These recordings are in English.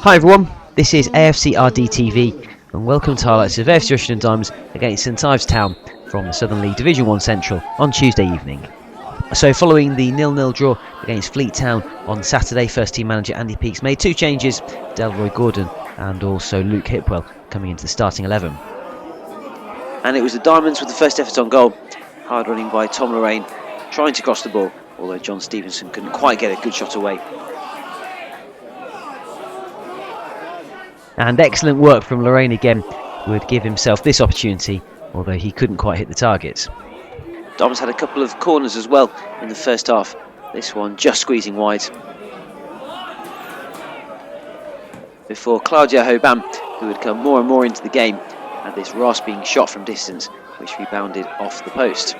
Hi everyone, this is AFCRDTV and welcome to highlights of AFC Rushden Diamonds against St Ives Town from the Southern League Division 1 Central on Tuesday evening. So following the 0-0 draw against Fleet Town on Saturday, first team manager Andy Peakes made two changes, Delroy Gordon and also Luke Hipwell coming into the starting 11. And it was the Diamonds with the first effort on goal, hard running by Tom Lorraine, trying to cross the ball, although John Stevenson couldn't quite get a good shot away. And excellent work from Lorraine again, who would give himself this opportunity, although he couldn't quite hit the targets. Diamonds had a couple of corners as well in the first half, this one just squeezing wide. Before Claudiu Hoban, who had come more and more into the game, had this rasping shot from distance, which rebounded off the post.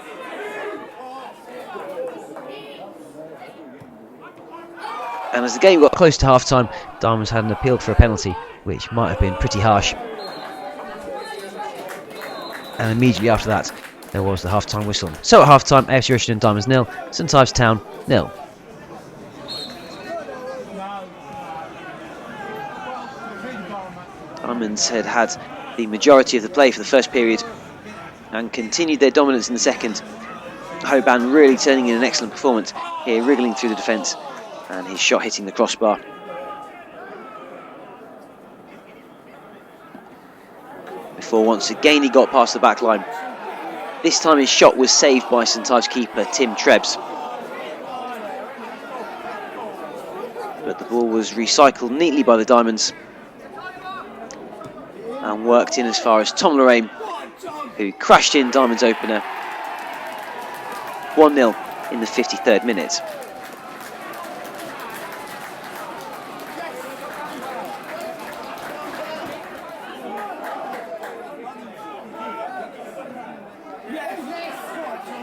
And as the game got close to half-time, Diamonds had an appeal for a penalty, which might have been pretty harsh. And immediately after that, there was the half-time whistle. So at half-time, AFC Rushden Diamonds 0, St Ives Town 0. Diamonds had the majority of the play for the first period and continued their dominance in the second. Hoban really turning in an excellent performance here, wriggling through the defence and his shot hitting the crossbar. Before once again he got past the back line. This time his shot was saved by St Ives keeper Tim Trebs. But the ball was recycled neatly by the Diamonds and worked in as far as Tom Lorraine, who crashed in Diamonds opener. 1-0 in the 53rd minute.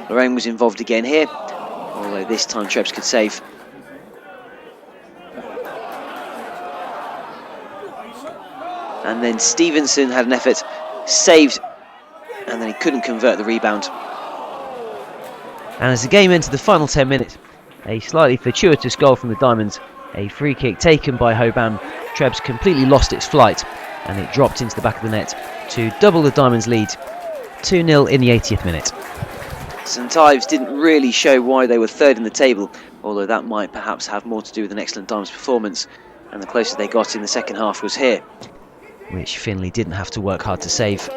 Lorraine was involved again here, although this time Trebs could save. And then Stevenson had an effort, saved, and then he couldn't convert the rebound. And as the game entered the final 10 minutes, a slightly fortuitous goal from the Diamonds, a free kick taken by Hoban. Trebs completely lost its flight and it dropped into the back of the net to double the Diamonds' lead, 2-0 in the 80th minute. St Ives didn't really show why they were third in the table, although that might perhaps have more to do with an excellent Diamonds performance, and the closest they got in the second half was here, which Finley didn't have to work hard to save.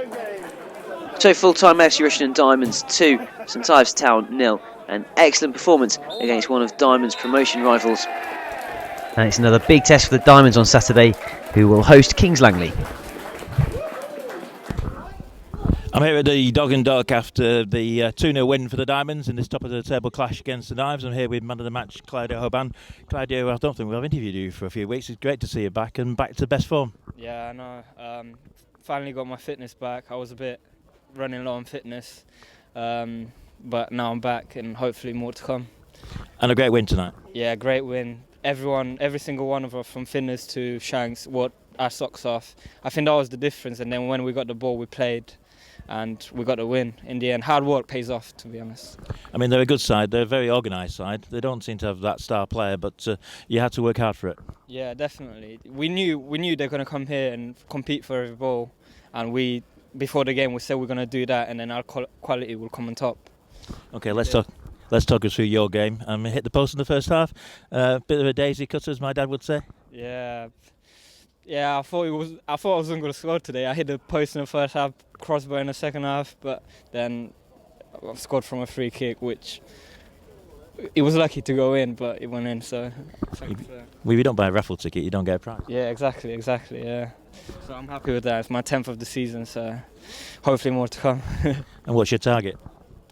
So full-time AFC Rushden Diamonds 2, St Ives Town 0, an excellent performance against one of Diamonds' promotion rivals. And it's another big test for the Diamonds on Saturday, who will host Kings Langley. I'm here at the Dog and Duck after the 2-0 win for the Diamonds in this top of the table clash against the Ives. I'm here with man of the match, Claudiu Hoban. Claudiu, I don't think we've interviewed you for a few weeks. It's great to see you back and back to best form. Yeah, I know. Finally got my fitness back. I was a bit running low on fitness, but now I'm back and hopefully more to come. And a great win tonight. Yeah, great win. Every single one of us, from Finners to Shanks, worked our socks off. I think that was the difference. And then when we got the ball, we played. And we got a win in the end. Hard work pays off, to be honest. I mean, they're a good side. They're a very organised side. They don't seem to have that star player, but you had to work hard for it. Yeah, definitely. We knew they're going to come here and compete for every ball, and before the game we said we're going to do that, and then our quality will come on top. Okay, let's talk us through your game. Hit the post in the first half. Bit of a daisy cutter, as my dad would say. Yeah, I thought I wasn't going to score today. I hit the post in the first half, crossbar in the second half, but then I scored from a free kick, which it was lucky to go in, but it went in. So, well, you don't buy a raffle ticket, you don't get a prize. Yeah, exactly. Yeah. So I'm happy with that. It's my 10th of the season, so hopefully more to come. And what's your target?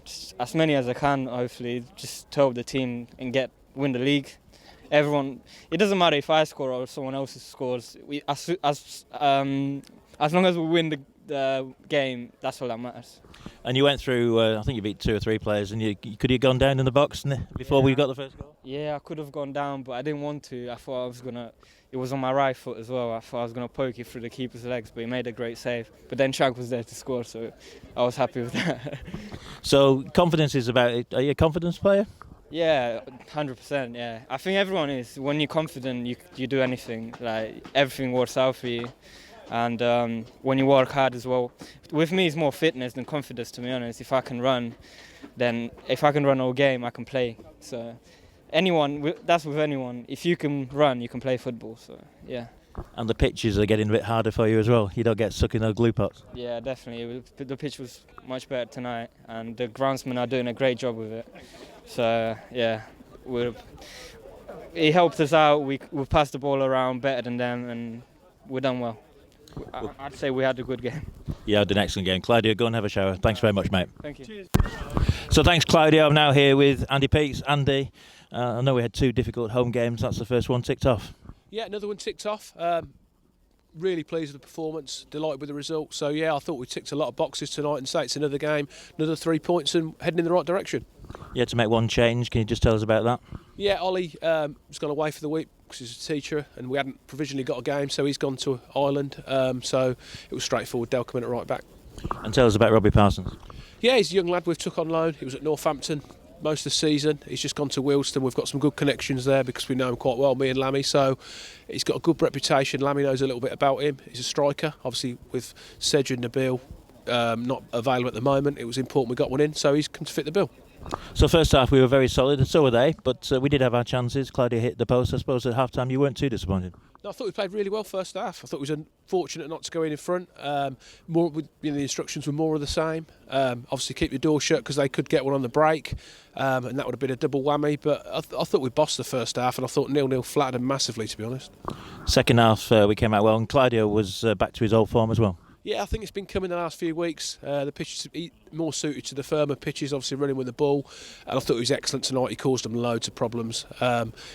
Just as many as I can. Hopefully, just to help the team and win the league. Everyone, it doesn't matter if I score or someone else scores. As long as we win the game, that's all that matters. And you went through, I think you beat 2 or 3 players, and could you have gone down in the box before we got the first goal? Yeah, I could have gone down, but I didn't want to. I thought it was on my right foot as well. I thought I was going to poke it through the keeper's legs, but he made a great save. But then Shank was there to score, so I was happy with that. So confidence is about it. Are you a confidence player? Yeah, 100%. Yeah, I think everyone is. When you're confident, you do anything. Like everything works out for you, and when you work hard as well. With me, it's more fitness than confidence, to be honest. If I can run all game, I can play. So, that's with anyone. If you can run, you can play football. So, yeah. And the pitches are getting a bit harder for you as well. You don't get stuck in those glue pots. Yeah, definitely. The pitch was much better tonight, and the groundsmen are doing a great job with it. So yeah, it helped us out. We passed the ball around better than them, and we've done well. I'd say we had a good game. Yeah, had an excellent game. Claudiu, go and have a shower. Thanks very much, mate. Thank you. Cheers. So thanks, Claudiu. I'm now here with Andy Peets. Andy, I know we had 2 difficult home games. That's the first one ticked off. Yeah, another one ticked off. Really pleased with the performance, delighted with the result. So yeah, I thought we ticked a lot of boxes tonight, and say it's another game, another 3 points and heading in the right direction. You had to make one change. Can you just tell us about that? Yeah, Ollie has gone away for the week because he's a teacher, and we hadn't provisionally got a game, so he's gone to Ireland. So it was straightforward. Dale coming at right back. And tell us about Robbie Parsons. Yeah, he's a young lad we've took on loan. He was at Northampton most of the season. He's just gone to Wilston. We've got some good connections there because we know him quite well, me and Lammy. So he's got a good reputation. Lammy knows a little bit about him. He's a striker. Obviously, with Sedge and Nabil not available at the moment, it was important we got one in. So he's come to fit the bill. So first half we were very solid, and so were they, but we did have our chances. Claudia hit the post. I suppose at half-time you weren't too disappointed. No, I thought we played really well first half. I thought it was unfortunate not to go in front. More, the instructions were more of the same. Obviously keep your door shut because they could get one on the break, and that would have been a double whammy. But I thought we bossed the first half, and I thought 0-0 flattered them massively, to be honest. Second half we came out well, and Claudio was back to his old form as well. Yeah, I think it's been coming the last few weeks. The pitch is more suited to the firmer pitches, obviously running with the ball. And I thought he was excellent tonight. He caused them loads of problems.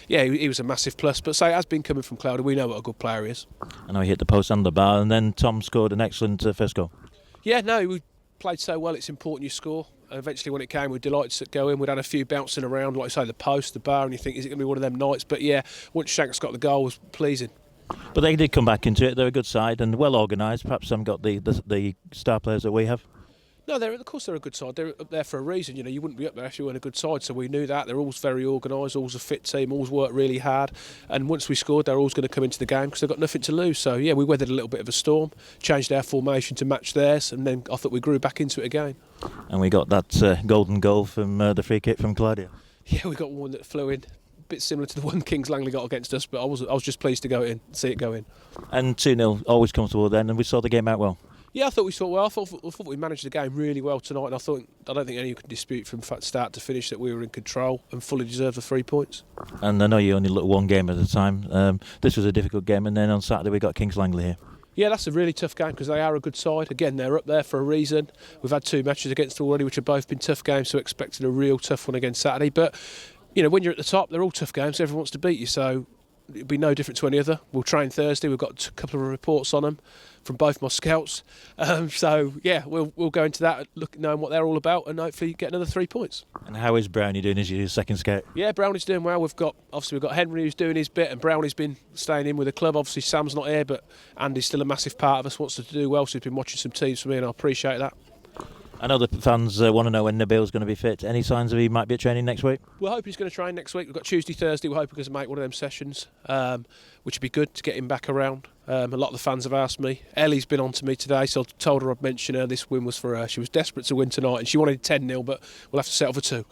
He was a massive plus. But say it has been coming from Claudiu. We know what a good player he is. I know he hit the post and the bar, and then Tom scored an excellent first goal. Yeah, no, we played so well. It's important you score. And eventually, when it came, we were delighted to go in. We'd had a few bouncing around, like I say, the post, the bar, and you think, is it going to be one of them nights? But yeah, once Shanks got the goal, it was pleasing. But they did come back into it. They're a good side and well organised. Perhaps some got the star players that we have. No, of course they're a good side. They're up there for a reason. You wouldn't be up there if you weren't a good side. So we knew that. They're always very organised, always a fit team, always work really hard. And once we scored, they're always going to come into the game because they've got nothing to lose. So yeah, we weathered a little bit of a storm, changed our formation to match theirs, and then I thought we grew back into it again. And we got that golden goal from the free kick from Claudia. Yeah, we got one that flew in. Bit similar to the one Kings Langley got against us, but I was just pleased to see it go in. And 2-0, always comfortable then, and we saw the game out well. Yeah, I thought we saw well. I thought we managed the game really well tonight, and I don't think anyone could dispute from start to finish that we were in control and fully deserved the 3 points. And I know you only looked one game at a time. This was a difficult game, and then on Saturday we got Kings Langley here. Yeah, that's a really tough game because they are a good side. Again, they're up there for a reason. We've had 2 matches against them already, which have both been tough games, so expecting a real tough one against Saturday. But when you're at the top, they're all tough games. Everyone wants to beat you, so it'll be no different to any other. We'll train Thursday. We've got a couple of reports on them from both my scouts. So yeah, we'll go into that, knowing what they're all about, and hopefully get another 3 points. And how is Brownie doing as your second scout? Yeah, Brownie's doing well. We've got Henry who's doing his bit, and Brownie's been staying in with the club. Obviously Sam's not here, but Andy's still a massive part of us. Wants to do well, so he's been watching some teams for me, and I appreciate that. I know the fans want to know when Nabil's going to be fit. Any signs of he might be at training next week? We're hoping he's going to train next week. We've got Tuesday, Thursday. We're hoping he's going to make one of them sessions, which would be good to get him back around. A lot of the fans have asked me. Ellie's been on to me today, so I told her I'd mention her. This win was for her. She was desperate to win tonight, and she wanted 10-0, but we'll have to settle for 2.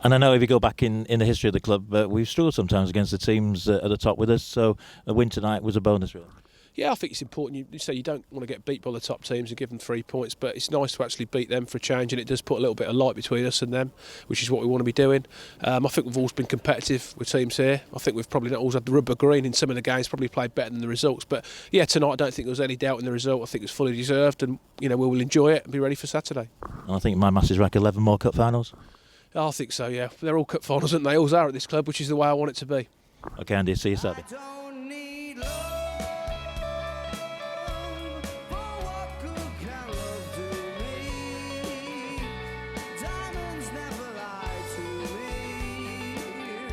And I know if you go back in the history of the club, we've struggled sometimes against the teams at the top with us, so a win tonight was a bonus, really. Yeah, I think it's important. You say you don't want to get beat by the top teams and give them 3 points, but it's nice to actually beat them for a change, and it does put a little bit of light between us and them, which is what we want to be doing. I think we've always been competitive with teams here. I think we've probably not always had the rubber green in some of the games, probably played better than the results. But yeah, tonight I don't think there was any doubt in the result. I think it's fully deserved, and we will enjoy it and be ready for Saturday. And I think my maths is right, 11 more cup finals. I think so, yeah. They're all cup finals, aren't they? Always are at this club, which is the way I want it to be. Okay, Andy, see you Saturday.